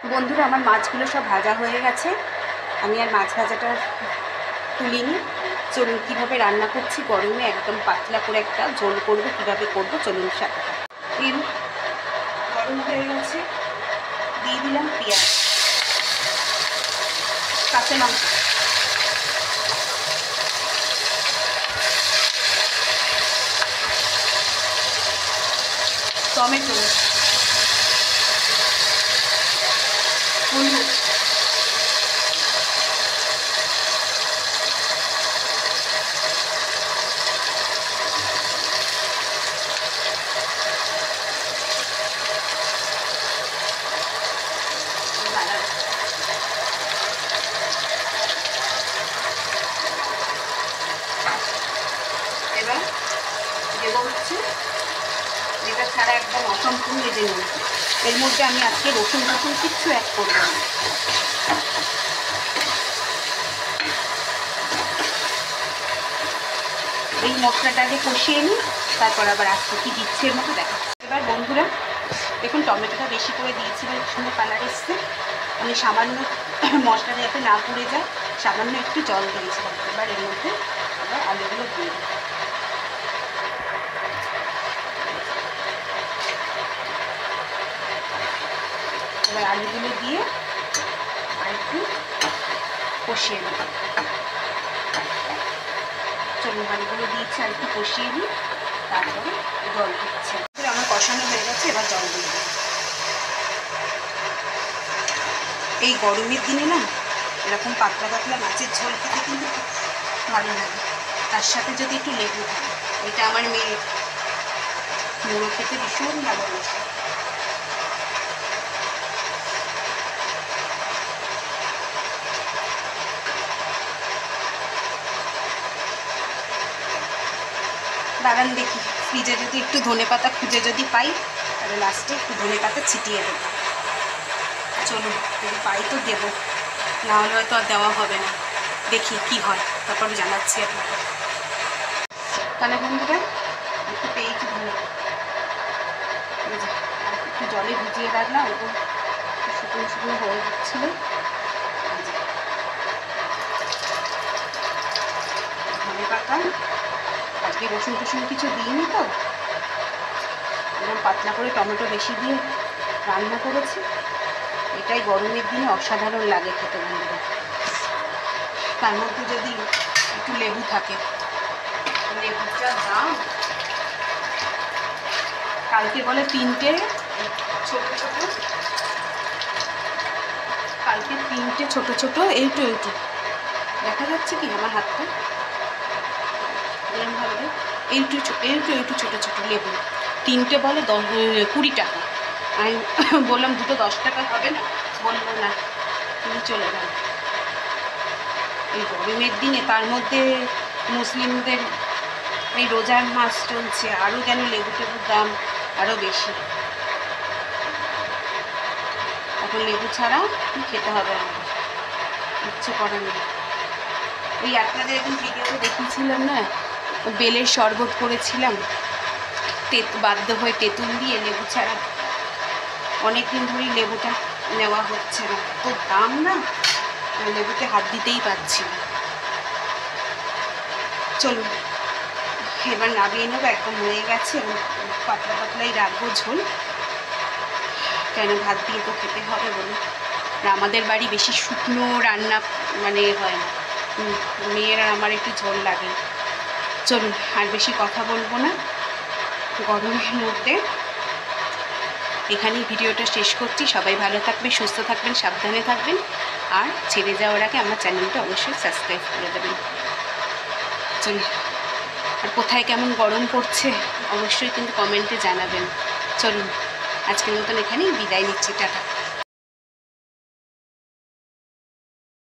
বন্ধুরা, আমার মাছগুলো সব ভাজা হয়ে গেছে। আমি আর মাছ ভাজাটা তুলিনি। চলুন কীভাবে রান্না করছি, গরমে একদম পাতলা করে একটা ঝোল করব, কীভাবে করব চলুন সাথে। তেল গরম হয়ে গেছে, দিয়ে দিলাম পেঁয়াজ, কাঁচা লঙ্কা, টমেটো, হলুদ, এবার দেবো হচ্ছে যেটা ছাড়া একদম অসম্পূর্ণ যে নুন। এর মধ্যে আমি আজকে রসুন কিচ্ছু অ্যাড করবো না। এই মশলাটাকে কষিয়ে নিই, তারপর আবার আজকে কি দিচ্ছে এর মতো দেখা। এবার বন্ধুরা দেখুন, টমেটোটা বেশি করে দিয়েছিলাম, সুন্দর কালার এসছে। আমি সামান্য মশলাটা যাতে না পুড়ে যায় সামান্য একটু জল দিয়েছিলাম। এবার এর মধ্যে আবার আলুগুলো দিয়ে দিই। এবার আলুগুলো দিয়ে আর একটু কষিয়ে নিই। চলুন আলুগুলো দিয়েছি, আর একটু কষিয়ে নিই, তারপরে জল দিচ্ছি। আমার কষানো হয়ে গেছে, এবার জল দিয়ে দিই। এই গরমের দিনে না এরকম পাতলা পাতলা মাছের ঝোল খেতে কিন্তু খুব ভালো লাগে। তার সাথে যদি একটু লেবু থাকে, এটা আমার মেয়ে মুড়ো খেতে ভীষণ ভালোবাসে। দাঁড়ান দেখি, ফ্রিজে যদি একটু ধনেপাতা খুঁজে যদি পাই, তাহলে লাস্টে একটু ধনেপাতা ছিটিয়ে দেবো। চলুন যদি পাই তো দেবো, না হলে হয়তো আর দেওয়া হবে না। দেখি কি হয়, তারপর জানাচ্ছি আপনাকে। তাহলে বন্ধুরা একটু পেয়েছি ধনেপাতা, একটু জলে ভিজিয়ে রাখলাম, একটু শুকনো শুকনো হয়ে যাচ্ছিল। ধনেপাতা আজকে রসুন টসুন কিছু দিইনি তো, এরকম পাতলা করে টমেটো বেশি দিয়ে রান্না করেছি। এটাই গরমের দিনে অসাধারণ লাগে খেতে বন্ধুরা। তার মধ্যে যদি একটু লেবু থাকে, লেবুটার দাম কালকে বলে 3টে ছোট ছোট, কালকে 3টে ছোট ছোট এইটু দেখা যাচ্ছে কি আমার হাতটা এরকমভাবে এইটু ছোটো ছোটো লেবু 3টে বলে 20 টাকা। আমি বললাম দুটো 10 টাকা হবে না, বললো না, তুমি চলে গেল। এই গরমের দিনে, তার মধ্যে মুসলিমদের এই রোজার মাস চলছে, আরও যেন লেবু টেবুর দাম আরও বেশি। এখন লেবু ছাড়া খেতে হবে আমাদের, ইচ্ছে করে না। ওই আপনাদের এখন ভিডিওতে দেখিয়েছিলাম না, বেলের শরবত করেছিলাম, বাধ্য হয়ে তেঁতুল দিয়ে, লেবু ছাড়া অনেক দিন ধরেই লেবুটা নেওয়া হচ্ছে না। তো দাম না, লেবুতে হাত দিতেই পারছি না। চলুন এবার নামিয়ে নেবো, একদম হয়ে গেছে। পাতলা পাতলাই রাখবো ঝোল, কেন ভাত দিয়ে তো খেতে হবে বলে। আর আমাদের বাড়ি বেশি শুকনো রান্না মানে হয় না, মেয়ের আর আমার একটু ঝোল লাগে। চলুন আর বেশি কথা বলবো না, গরমের মধ্যে এখানেই ভিডিওটা শেষ করছি। সবাই ভালো থাকবেন, সুস্থ থাকবেন, সাবধানে থাকবেন, আর ছেড়ে যাওয়ার আগে আমার চ্যানেলটা অবশ্যই সাবস্ক্রাইব করে দেবেন। চলুন, আর কোথায় কেমন গরম পড়ছে অবশ্যই কিন্তু কমেন্টে জানাবেন। চলুন আজকের মতন এখানেই বিদায় নিচ্ছি, টাটা।